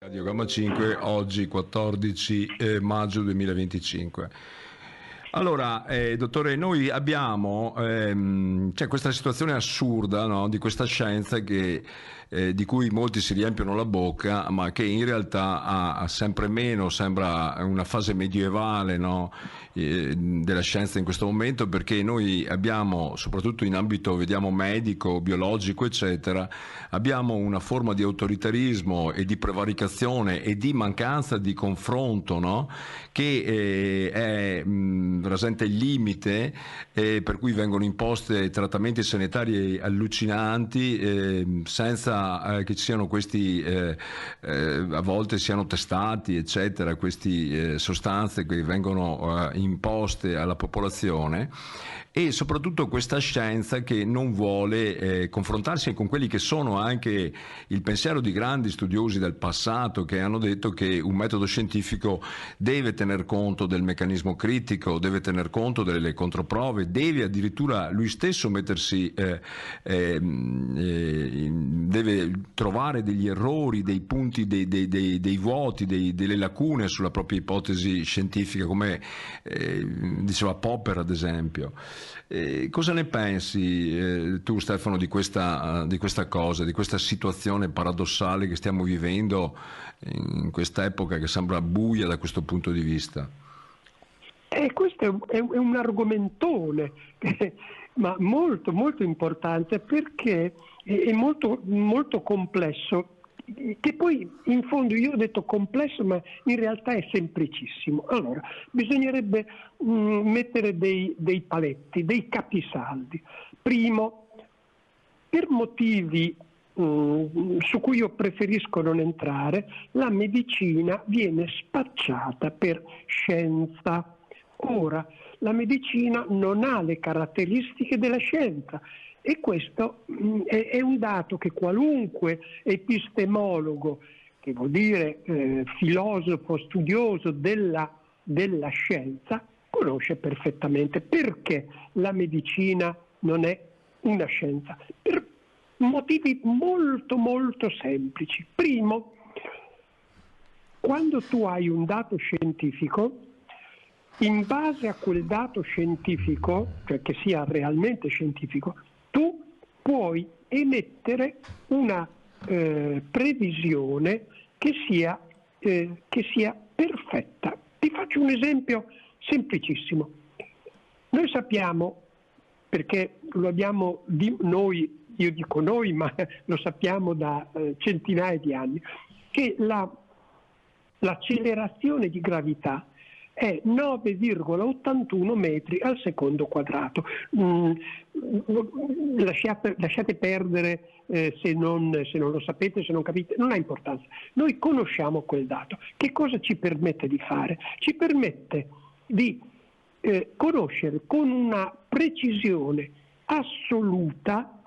Radio Gamma 5, oggi 14 maggio 2025. Allora, dottore, noi abbiamo c'è questa situazione assurda, no, di questa scienza di cui molti si riempiono la bocca, ma che in realtà ha sempre meno, sembra una fase medievale, no, della scienza in questo momento, perché noi abbiamo, soprattutto in ambito, vediamo, medico, biologico, eccetera, abbiamo una forma di autoritarismo e di prevaricazione e di mancanza di confronto, no, che rasenta il limite, per cui vengono imposte trattamenti sanitari allucinanti, senza che ci siano questi, a volte siano testati, eccetera, queste sostanze che vengono imposte alla popolazione. E soprattutto questa scienza che non vuole confrontarsi con quelli che sono anche il pensiero di grandi studiosi del passato, che hanno detto che un metodo scientifico deve tener conto del meccanismo critico, deve tener conto delle controprove, deve addirittura lui stesso mettersi, deve trovare degli errori, dei punti, dei vuoti, delle lacune sulla propria ipotesi scientifica, come diceva Popper, ad esempio. Cosa ne pensi tu, Stefano, di questa cosa, di questa situazione paradossale che stiamo vivendo in quest'epoca che sembra buia da questo punto di vista? Questo è un argomentone, ma molto molto importante, perché è molto, molto complesso, che poi in fondo io ho detto complesso, ma in realtà è semplicissimo. Allora, bisognerebbe mettere dei paletti, dei capisaldi. Primo, per motivi su cui io preferisco non entrare, la medicina viene spacciata per scienza. Ora, la medicina non ha le caratteristiche della scienza, e questo è un dato che qualunque epistemologo, che vuol dire filosofo, studioso della scienza, conosce perfettamente. Perché la medicina non è una scienza? Per motivi molto molto semplici. Primo, quando tu hai un dato scientifico, in base a quel dato scientifico, cioè che sia realmente scientifico, tu puoi emettere una previsione che sia perfetta. Ti faccio un esempio semplicissimo. Noi sappiamo, perché lo abbiamo noi, io dico noi, ma lo sappiamo da centinaia di anni, che l'accelerazione di gravità è 9,81 metri al secondo quadrato. Lasciate perdere se non lo sapete, se non capite, non ha importanza. Noi conosciamo quel dato. Che cosa ci permette di fare? Ci permette di conoscere con una precisione assoluta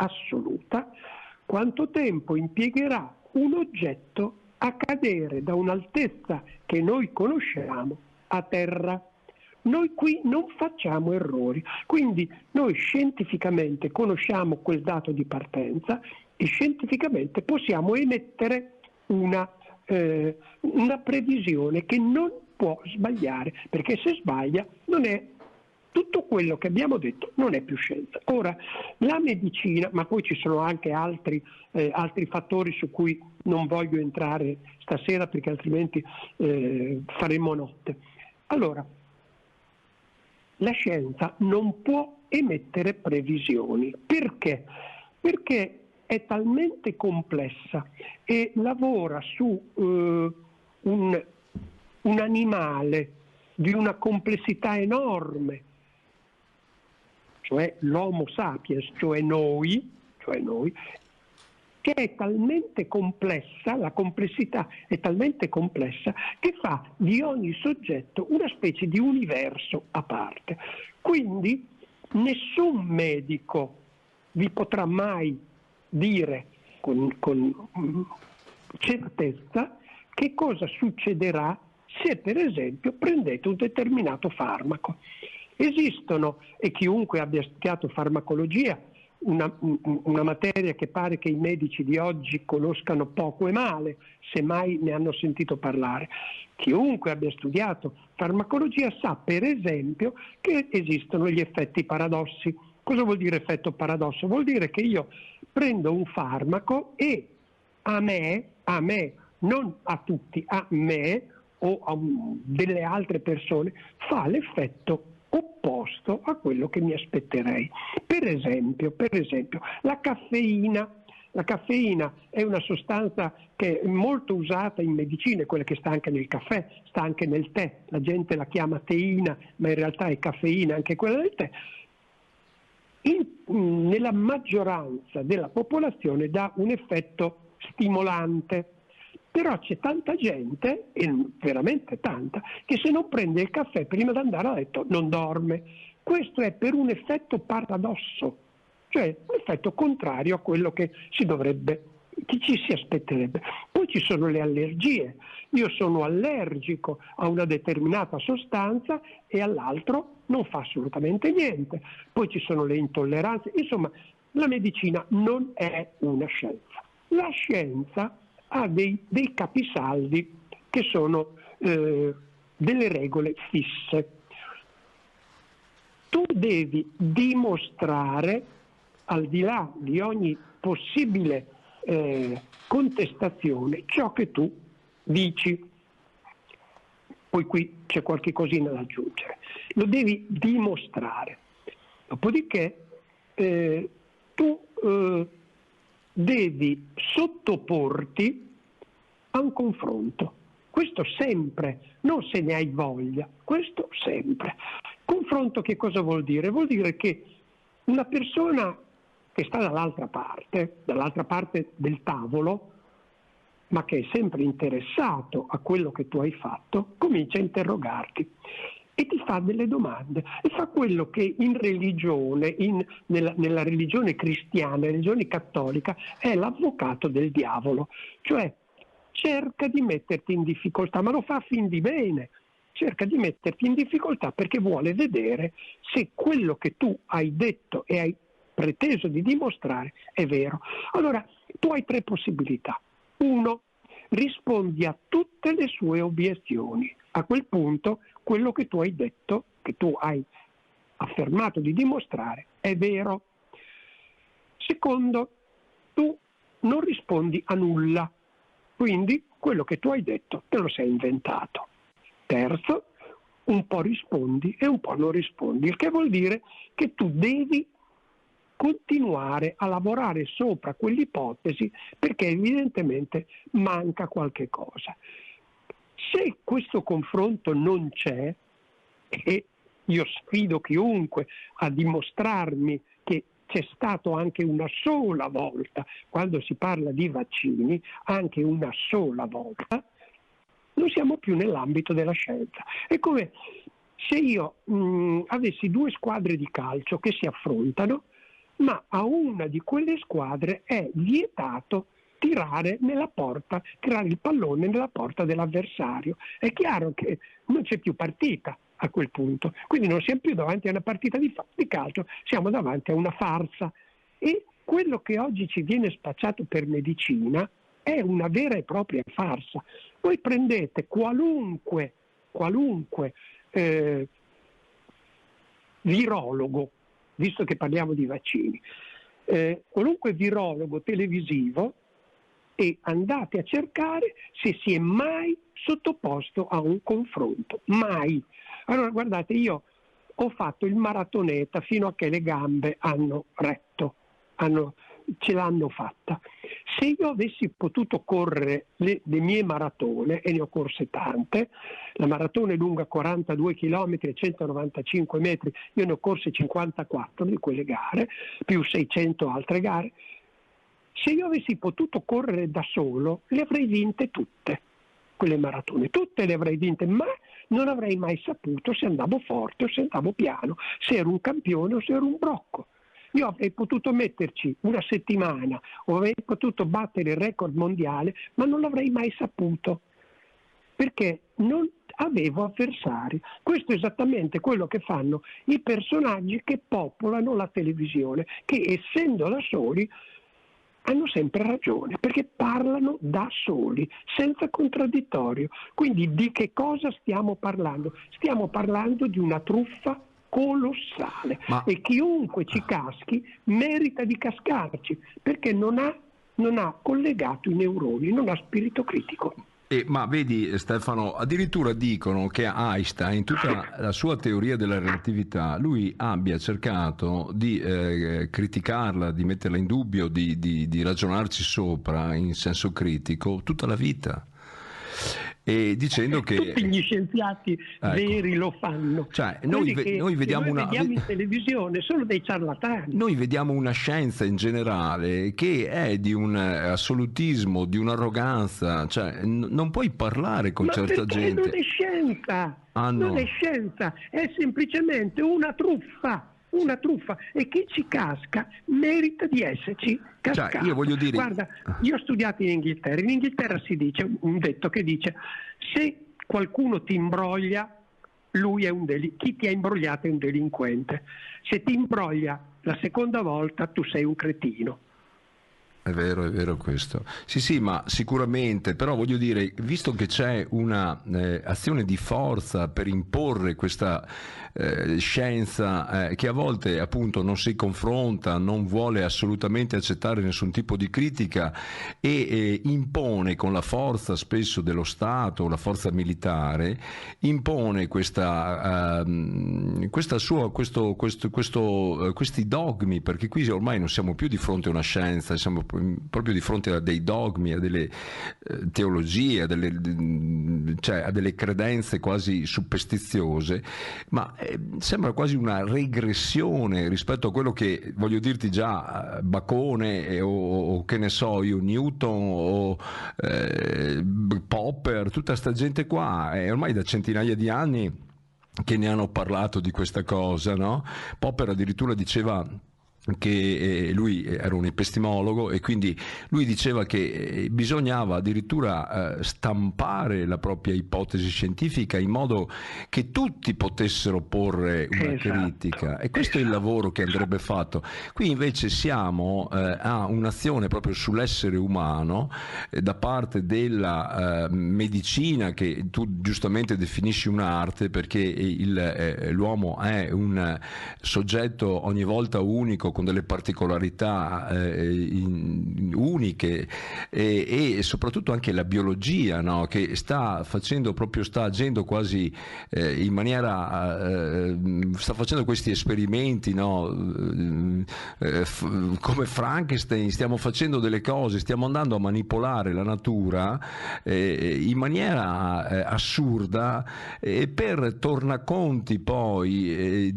quanto tempo impiegherà un oggetto a cadere da un'altezza che noi conosciamo a terra. Noi qui non facciamo errori, quindi noi scientificamente conosciamo quel dato di partenza e scientificamente possiamo emettere una previsione che non può sbagliare, perché se sbaglia non è tutto quello che abbiamo detto, non è più scienza. Ora, la medicina, ma poi ci sono anche altri fattori su cui non voglio entrare stasera, perché altrimenti faremo notte. Allora, la scienza non può emettere previsioni. Perché? Perché è talmente complessa e lavora su un animale di una complessità enorme, cioè l'Homo sapiens, cioè noi, che è talmente complessa, la complessità è talmente complessa che fa di ogni soggetto una specie di universo a parte. Quindi nessun medico vi potrà mai dire con certezza che cosa succederà se per esempio prendete un determinato farmaco. Esistono, e chiunque abbia studiato farmacologia una materia che pare che i medici di oggi conoscano poco e male, se mai ne hanno sentito parlare. Chiunque abbia studiato farmacologia sa, per esempio, che esistono gli effetti paradossi. Cosa vuol dire effetto paradosso? Vuol dire che io prendo un farmaco e a me, non a tutti, a me o a delle altre persone, fa l'effetto opposto a quello che mi aspetterei. Per esempio, la caffeina. La caffeina è una sostanza che è molto usata in medicina, quella che sta anche nel caffè, sta anche nel tè. La gente la chiama teina, ma in realtà è caffeina anche quella del tè. Nella maggioranza della popolazione dà un effetto stimolante. Però c'è tanta gente, e veramente tanta, che se non prende il caffè prima di andare a letto non dorme. Questo è per un effetto paradosso, cioè un effetto contrario a quello che ci si aspetterebbe. Poi ci sono le allergie. Io sono allergico a una determinata sostanza e all'altro non fa assolutamente niente. Poi ci sono le intolleranze. Insomma, la medicina non è una scienza. La scienza ha dei capisaldi che sono delle regole fisse. Tu devi dimostrare, al di là di ogni possibile contestazione, ciò che tu dici. Poi qui c'è qualche cosina da aggiungere. Lo devi dimostrare. Dopodiché tu devi sottoporti a un confronto. Questo sempre, non se ne hai voglia, questo sempre. Confronto che cosa vuol dire? Vuol dire che una persona che sta dall'altra parte del tavolo, ma che è sempre interessato a quello che tu hai fatto, comincia a interrogarti e ti fa delle domande e fa quello che in religione, nella religione cristiana, nella religione cattolica, è l'avvocato del diavolo, cioè cerca di metterti in difficoltà, ma lo fa a fin di bene, cerca di metterti in difficoltà perché vuole vedere se quello che tu hai detto e hai preteso di dimostrare è vero. Allora, tu hai tre possibilità. 1. Rispondi a tutte le sue obiezioni. A quel punto, quello che tu hai detto, che tu hai affermato di dimostrare, è vero. 2. Tu non rispondi a nulla. Quindi, quello che tu hai detto te lo sei inventato. 3. Un po' rispondi e un po' non rispondi, il che vuol dire che tu devi continuare a lavorare sopra quell'ipotesi perché evidentemente manca qualche cosa. Se questo confronto non c'è, e io sfido chiunque a dimostrarmi che c'è stato anche una sola volta, quando si parla di vaccini, anche una sola volta, non siamo più nell'ambito della scienza. È come se io avessi 2 squadre di calcio che si affrontano, ma a una di quelle squadre è vietato tirare il pallone nella porta dell'avversario. È chiaro che non c'è più partita a quel punto, quindi non siamo più davanti a una partita di calcio, siamo davanti a una farsa. E quello che oggi ci viene spacciato per medicina è una vera e propria farsa. Voi prendete qualunque virologo, visto che parliamo di vaccini, qualunque virologo televisivo e andate a cercare se si è mai sottoposto a un confronto. Mai. Allora guardate, io ho fatto il maratoneta fino a che le gambe hanno retto, ce l'hanno fatta. Se io avessi potuto correre le mie maratone, e ne ho corse tante, la maratona è lunga 42 km e 195 metri, io ne ho corse 54 di quelle gare, più 600 altre gare. Se io avessi potuto correre da solo, le avrei vinte tutte, quelle maratone, tutte le avrei vinte, ma non avrei mai saputo se andavo forte o se andavo piano, se ero un campione o se ero un brocco. Io avrei potuto metterci una settimana o avrei potuto battere il record mondiale, ma non l'avrei mai saputo, perché avevo avversari. Questo è esattamente quello che fanno i personaggi che popolano la televisione, che essendo da soli hanno sempre ragione, perché parlano da soli, senza contraddittorio. Quindi di che cosa stiamo parlando? Stiamo parlando di una truffa colossale e chiunque ci caschi merita di cascarci, perché non ha collegato i neuroni, non ha spirito critico. Ma vedi Stefano, addirittura dicono che Einstein, tutta la sua teoria della relatività, lui abbia cercato di criticarla, di metterla in dubbio, di ragionarci sopra in senso critico tutta la vita. E dicendo che tutti gli scienziati veri lo fanno. Cioè, noi vediamo in televisione sono dei ciarlatani. Noi vediamo una scienza in generale che è di un assolutismo, di un'arroganza, cioè non puoi parlare con certa gente. Non è scienza, non è scienza, è semplicemente una truffa. Una truffa, e chi ci casca merita di esserci cascato. Cioè, io voglio dire... Guarda, io ho studiato in Inghilterra si dice un detto che dice: se qualcuno ti imbroglia, lui è chi ti ha imbrogliato è un delinquente, se ti imbroglia la seconda volta tu sei un cretino. È vero questo. Sì, ma sicuramente, però voglio dire, visto che c'è una azione di forza per imporre questa scienza che a volte appunto non si confronta, non vuole assolutamente accettare nessun tipo di critica e impone con la forza spesso dello Stato, la forza militare, impone questi dogmi, perché qui ormai non siamo più di fronte a una scienza, siamo proprio di fronte a dei dogmi, a delle teologie, a delle credenze quasi superstiziose, ma sembra quasi una regressione rispetto a quello che, voglio dirti già, Bacone o che ne so io, Newton o Popper, tutta sta gente qua, è ormai da centinaia di anni che ne hanno parlato di questa cosa, no? Popper addirittura diceva che lui era un epistemologo e quindi lui diceva che bisognava addirittura stampare la propria ipotesi scientifica in modo che tutti potessero porre una critica, e questo è il lavoro che andrebbe fatto. Qui invece siamo a un'azione proprio sull'essere umano da parte della medicina, che tu giustamente definisci un'arte, perché l'uomo è un soggetto ogni volta unico, con delle particolarità uniche, e soprattutto anche la biologia, no? Che sta agendo quasi in maniera sta facendo questi esperimenti, no? Come Frankenstein, stiamo facendo delle cose, stiamo andando a manipolare la natura in maniera assurda, per tornaconti poi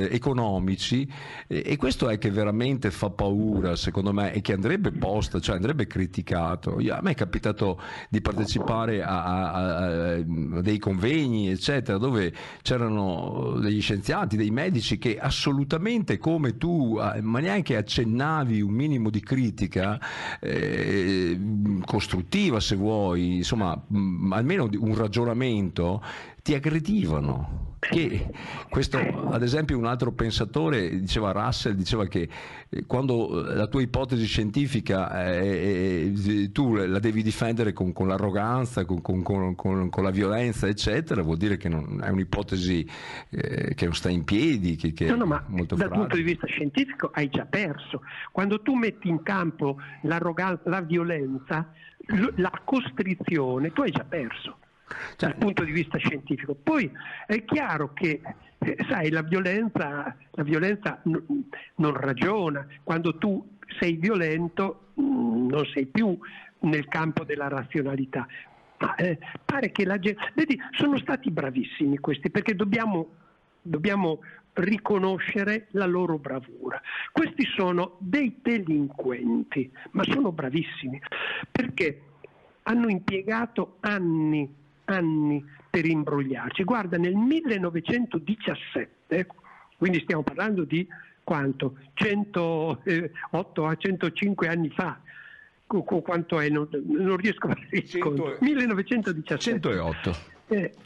economici, e questo è che veramente fa paura, secondo me, e che andrebbe posta, cioè andrebbe criticato. A me è capitato di partecipare a dei convegni eccetera, dove c'erano degli scienziati, dei medici che assolutamente, come tu, ma neanche accennavi un minimo di critica costruttiva, se vuoi, insomma almeno un ragionamento, ti aggredivano. Che questo, ad esempio, un altro pensatore diceva, Russell, diceva che quando la tua ipotesi scientifica tu la devi difendere con l'arroganza, con la violenza eccetera, vuol dire che non è un'ipotesi che non sta in piedi, che no, è ma molto dal fragile. punto di vista scientifico hai già perso. Quando tu metti in campo l'arroganza, la violenza, la costrizione, tu hai già perso. Dal punto di vista scientifico. Poi è chiaro che sai, la violenza non ragiona. Quando tu sei violento non sei più nel campo della razionalità. Ma pare che la gente, vedi, sono stati bravissimi questi, perché dobbiamo riconoscere la loro bravura. Questi sono dei delinquenti, ma sono bravissimi, perché hanno impiegato anni per imbrogliarci. Guarda, nel 1917, quindi stiamo parlando di quanto? 108 a 105 anni fa. Quanto è? Non riesco a fare il conto. 1917. 108.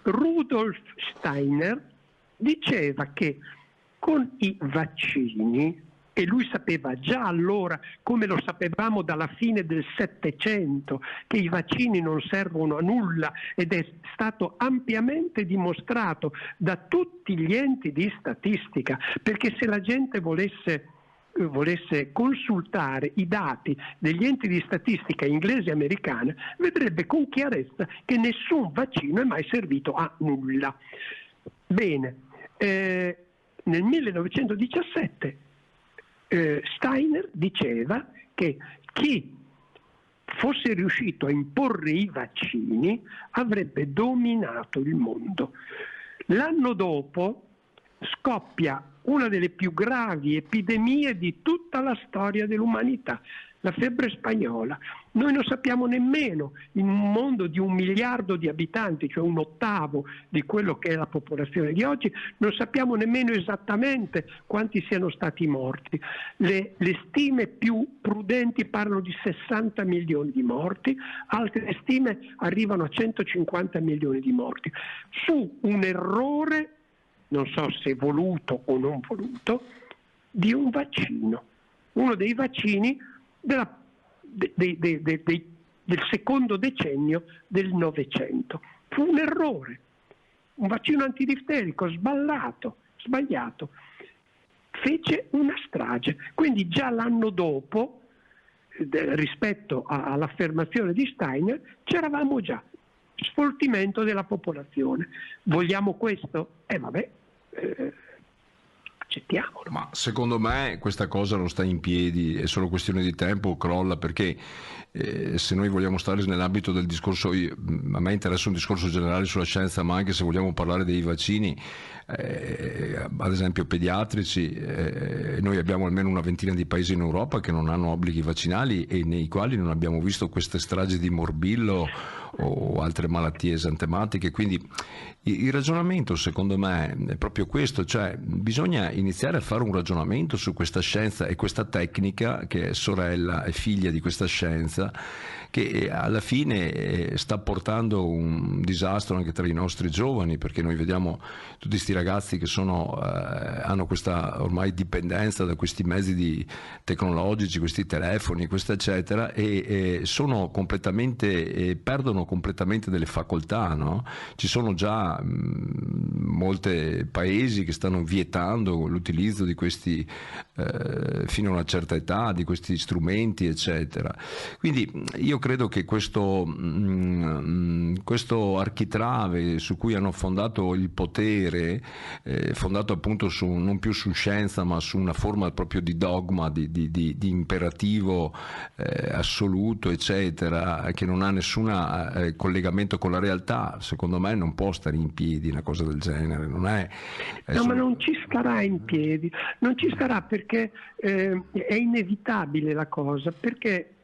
Rudolf Steiner diceva che con i vaccini, e lui sapeva già allora, come lo sapevamo dalla fine del Settecento, che i vaccini non servono a nulla, ed è stato ampiamente dimostrato da tutti gli enti di statistica, perché se la gente volesse consultare i dati degli enti di statistica inglesi e americani, vedrebbe con chiarezza che nessun vaccino è mai servito a nulla. Bene, nel 1917 Steiner diceva che chi fosse riuscito a imporre i vaccini avrebbe dominato il mondo. L'anno dopo scoppia una delle più gravi epidemie di tutta la storia dell'umanità, la febbre spagnola. Noi non sappiamo nemmeno, in un mondo di 1 miliardo di abitanti, cioè 1/8 di quello che è la popolazione di oggi, non sappiamo nemmeno esattamente quanti siano stati morti. Le stime più prudenti parlano di 60 milioni di morti, altre stime arrivano a 150 milioni di morti, su un errore, non so se voluto o non voluto, di un vaccino, uno dei vaccini del secondo decennio del Novecento. Fu un errore, un vaccino antidifterico sbagliato, fece una strage. Quindi già l'anno dopo, rispetto all'affermazione di Steiner, c'eravamo già. Sfoltimento della popolazione. Vogliamo questo? Accettiamolo. Ma secondo me questa cosa non sta in piedi, è solo questione di tempo, crolla, perché se noi vogliamo stare nell'ambito del discorso, a me interessa un discorso generale sulla scienza, ma anche se vogliamo parlare dei vaccini, ad esempio pediatrici, noi abbiamo almeno una ventina di paesi in Europa che non hanno obblighi vaccinali e nei quali non abbiamo visto queste stragi di morbillo o altre malattie esantematiche. Quindi il ragionamento secondo me è proprio questo, cioè bisogna iniziare a fare un ragionamento su questa scienza e questa tecnica che è sorella e figlia di questa scienza, che alla fine sta portando un disastro anche tra i nostri giovani, perché noi vediamo tutti questi ragazzi che hanno questa ormai dipendenza da questi mezzi tecnologici, questi telefoni, questa eccetera, e sono completamente, perdono completamente delle facoltà, no? Ci sono già molti paesi che stanno vietando l'utilizzo di questi fino a una certa età, di questi strumenti eccetera. Quindi io credo che questo architrave su cui hanno fondato il potere, fondato appunto non più su scienza ma su una forma proprio di dogma, di imperativo assoluto eccetera, che non ha nessun collegamento con la realtà, secondo me non può stare in piedi una cosa del genere. Ma non ci starà in piedi, non ci starà, perché è inevitabile la cosa, perché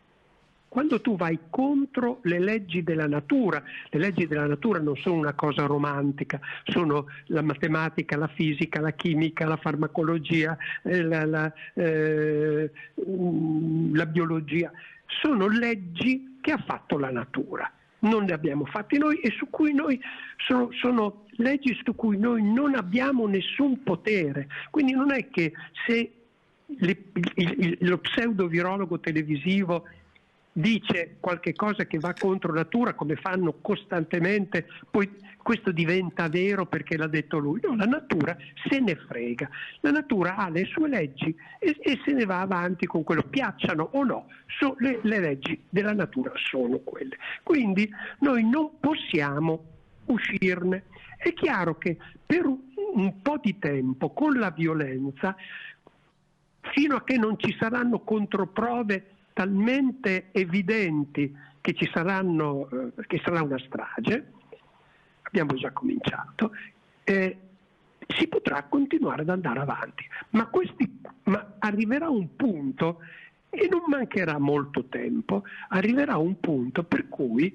quando tu vai contro le leggi della natura, le leggi della natura non sono una cosa romantica, sono la matematica, la fisica, la chimica, la farmacologia, la biologia, sono leggi che ha fatto la natura, non le abbiamo fatte noi e su cui noi sono leggi su cui noi non abbiamo nessun potere. Quindi non è che se lo pseudovirologo televisivo dice qualche cosa che va contro natura, come fanno costantemente, poi questo diventa vero perché l'ha detto lui. No, la natura se ne frega, la natura ha le sue leggi e se ne va avanti con quello, piacciono o no, le leggi della natura sono quelle. Quindi noi non possiamo uscirne. È chiaro che per un po' di tempo con la violenza, fino a che non ci saranno controprove talmente evidenti che che sarà una strage, abbiamo già cominciato, si potrà continuare ad andare avanti, ma arriverà un punto, e non mancherà molto tempo, arriverà un punto per cui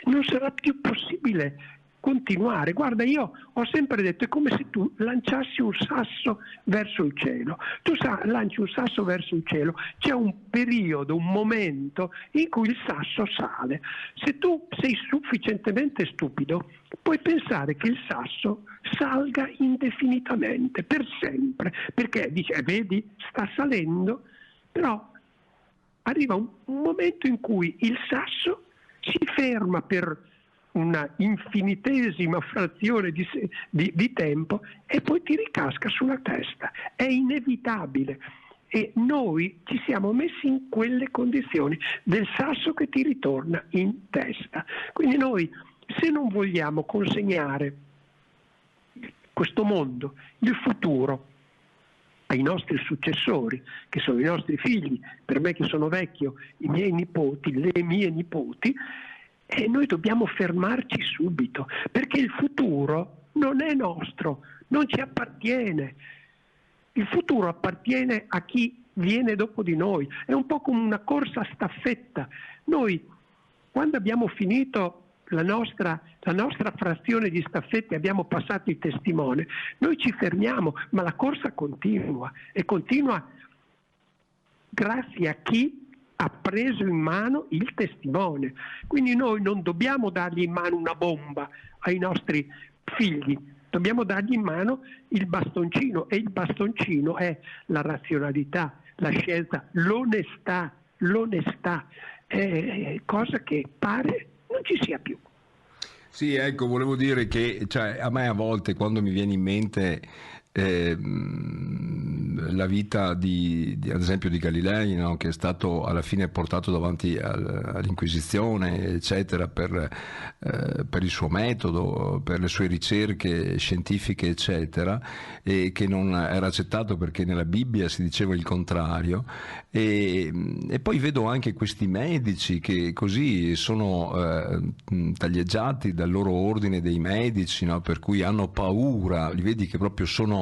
non sarà più possibile continuare. Guarda, io ho sempre detto, è come se tu lanciassi un sasso verso il cielo. Tu lanci un sasso verso il cielo, c'è un periodo, un momento in cui il sasso sale. Se tu sei sufficientemente stupido, puoi pensare che il sasso salga indefinitamente, per sempre, perché dice, vedi, sta salendo, però arriva un momento in cui il sasso si ferma per una infinitesima frazione di tempo e poi ti ricasca sulla testa. È inevitabile. E noi ci siamo messi in quelle condizioni del sasso che ti ritorna in testa. Quindi noi, se non vogliamo consegnare questo mondo, il futuro, ai nostri successori, che sono i nostri figli, per me che sono vecchio, i miei nipoti, le mie nipoti, e noi dobbiamo fermarci subito, perché il futuro non è nostro, non ci appartiene. Il futuro appartiene a chi viene dopo di noi, è un po' come una corsa a staffetta. Noi, quando abbiamo finito la nostra frazione di staffette, abbiamo passato il testimone, noi ci fermiamo, ma la corsa continua, e continua grazie a chi ha preso in mano il testimone. Quindi noi non dobbiamo dargli in mano una bomba ai nostri figli, dobbiamo dargli in mano il bastoncino, e il bastoncino è la razionalità, la scienza, l'onestà, è cosa che pare non ci sia più. Sì, ecco, volevo dire che a me a volte, quando mi viene in mente la vita ad esempio di Galilei, no? Che è stato alla fine portato davanti all'Inquisizione, eccetera, per il suo metodo, per le sue ricerche scientifiche, eccetera, e che non era accettato perché nella Bibbia si diceva il contrario. E poi vedo anche questi medici che così sono taglieggiati dal loro ordine dei medici, no? Per cui hanno paura, li vedi che proprio sono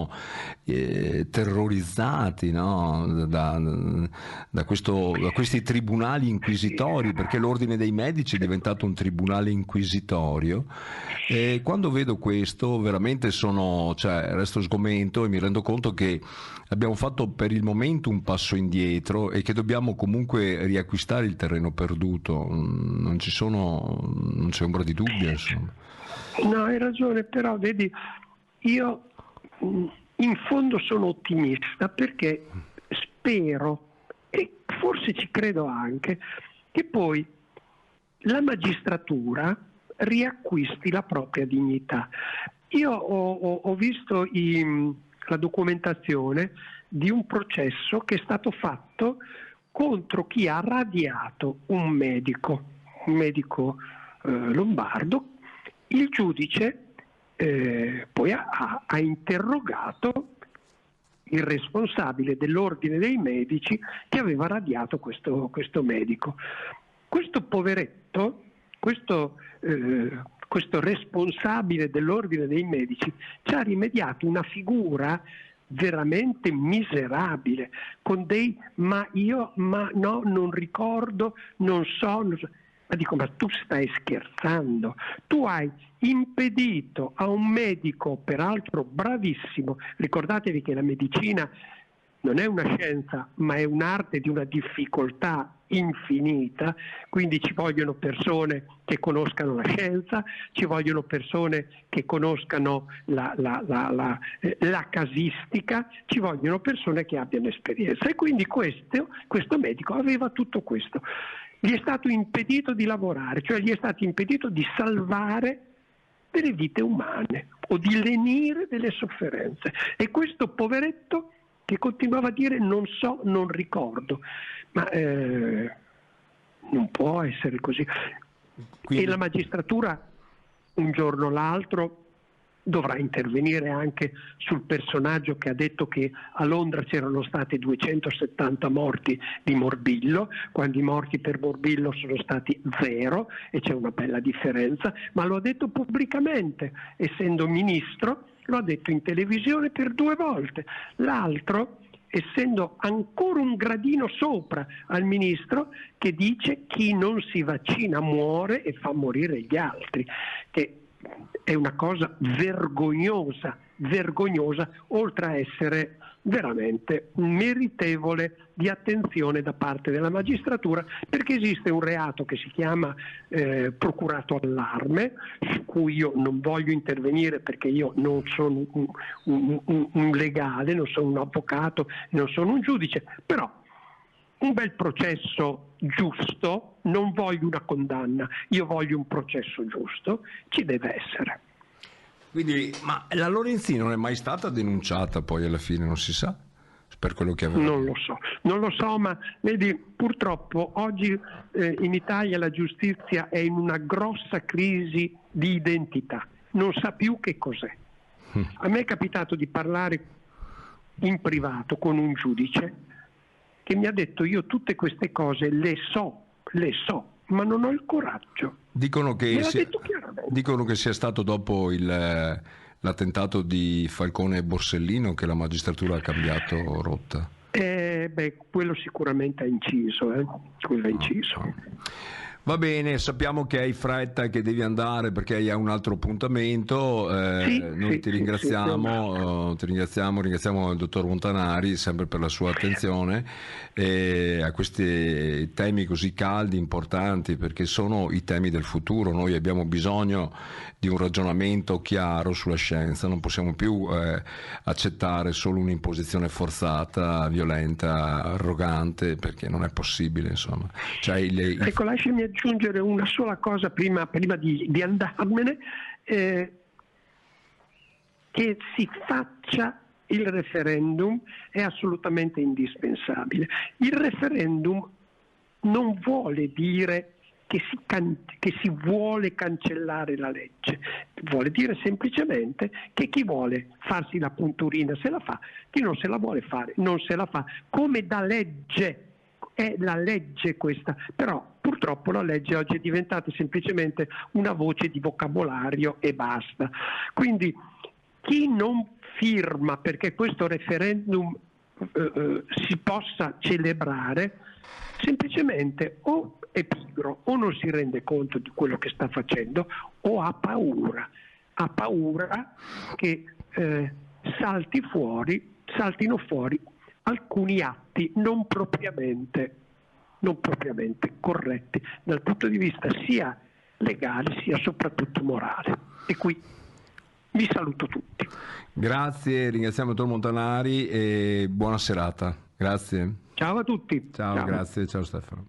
terrorizzati, no? da questi tribunali inquisitori, perché l'ordine dei medici è diventato un tribunale inquisitorio. E quando vedo questo veramente resto sgomento, e mi rendo conto che abbiamo fatto per il momento un passo indietro e che dobbiamo comunque riacquistare il terreno perduto. Non c'è ombra di dubbio, insomma. No, hai ragione, però vedi, io in fondo sono ottimista, perché spero, e forse ci credo anche, che poi la magistratura riacquisti la propria dignità. Io ho visto la documentazione di un processo che è stato fatto contro chi ha radiato un medico lombardo. Il giudice poi ha interrogato il responsabile dell'ordine dei medici che aveva radiato questo medico. Questo poveretto, questo responsabile dell'ordine dei medici ci ha rimediato una figura veramente miserabile, con ma no, non ricordo, non so. Ma dico, ma tu stai scherzando? Tu hai impedito a un medico, peraltro bravissimo, ricordatevi che la medicina non è una scienza, ma è un'arte di una difficoltà infinita, quindi ci vogliono persone che conoscano la scienza, ci vogliono persone che conoscano la casistica, ci vogliono persone che abbiano esperienza, e quindi questo medico aveva tutto questo. Gli è stato impedito di lavorare, cioè gli è stato impedito di salvare delle vite umane o di lenire delle sofferenze, e questo poveretto che continuava a dire non so, non ricordo, ma non può essere così. Quindi... E la magistratura un giorno o l'altro dovrà intervenire anche sul personaggio che ha detto che a Londra c'erano state 270 morti di morbillo, quando i morti per morbillo sono stati 0, e c'è una bella differenza, ma lo ha detto pubblicamente, essendo ministro, lo ha detto in televisione per 2 volte. L'altro, essendo ancora un gradino sopra al ministro, che dice chi non si vaccina muore e fa morire gli altri, che è una cosa vergognosa, oltre a essere veramente meritevole di attenzione da parte della magistratura, perché esiste un reato che si chiama procurato allarme, su cui io non voglio intervenire perché io non sono un legale, non sono un avvocato, non sono un giudice, però un bel processo giusto, non voglio una condanna, io voglio un processo giusto, ci deve essere. Quindi, ma la Lorenzin non è mai stata denunciata poi alla fine, non si sa? Per quello che aveva. Non lo so, ma vedi, purtroppo oggi in Italia la giustizia è in una grossa crisi di identità, non sa più che cos'è. A me è capitato di parlare in privato con un giudice che mi ha detto: io tutte queste cose le so, ma non ho il coraggio. Dicono che chiaramente. sia stato dopo l'attentato di Falcone e Borsellino che la magistratura ha cambiato rotta. Quello sicuramente ha inciso, quello ha inciso. Va bene, sappiamo che hai fretta e che devi andare perché hai un altro appuntamento. Noi ti ringraziamo, ringraziamo il dottor Montanari sempre per la sua attenzione a questi temi così caldi, importanti, perché sono i temi del futuro. Noi abbiamo bisogno di un ragionamento chiaro sulla scienza, non possiamo più accettare solo un'imposizione forzata, violenta, arrogante, perché non è possibile, insomma. Ecco, lasciami aggiungere una sola cosa prima di andarmene, che si faccia il referendum è assolutamente indispensabile. Il referendum non vuole dire che si vuole cancellare la legge, vuole dire semplicemente che chi vuole farsi la punturina se la fa, chi non se la vuole fare non se la fa, come da legge. È la legge questa, però purtroppo la legge oggi è diventata semplicemente una voce di vocabolario e basta. Quindi chi non firma perché questo referendum si possa celebrare, semplicemente o è pigro o non si rende conto di quello che sta facendo o ha paura che saltino fuori alcuni atti non propriamente corretti dal punto di vista sia legale sia soprattutto morale. E qui vi saluto tutti. Grazie, ringraziamo il dottor Montanari e buona serata. Grazie. Ciao a tutti. Ciao. Grazie, ciao Stefano.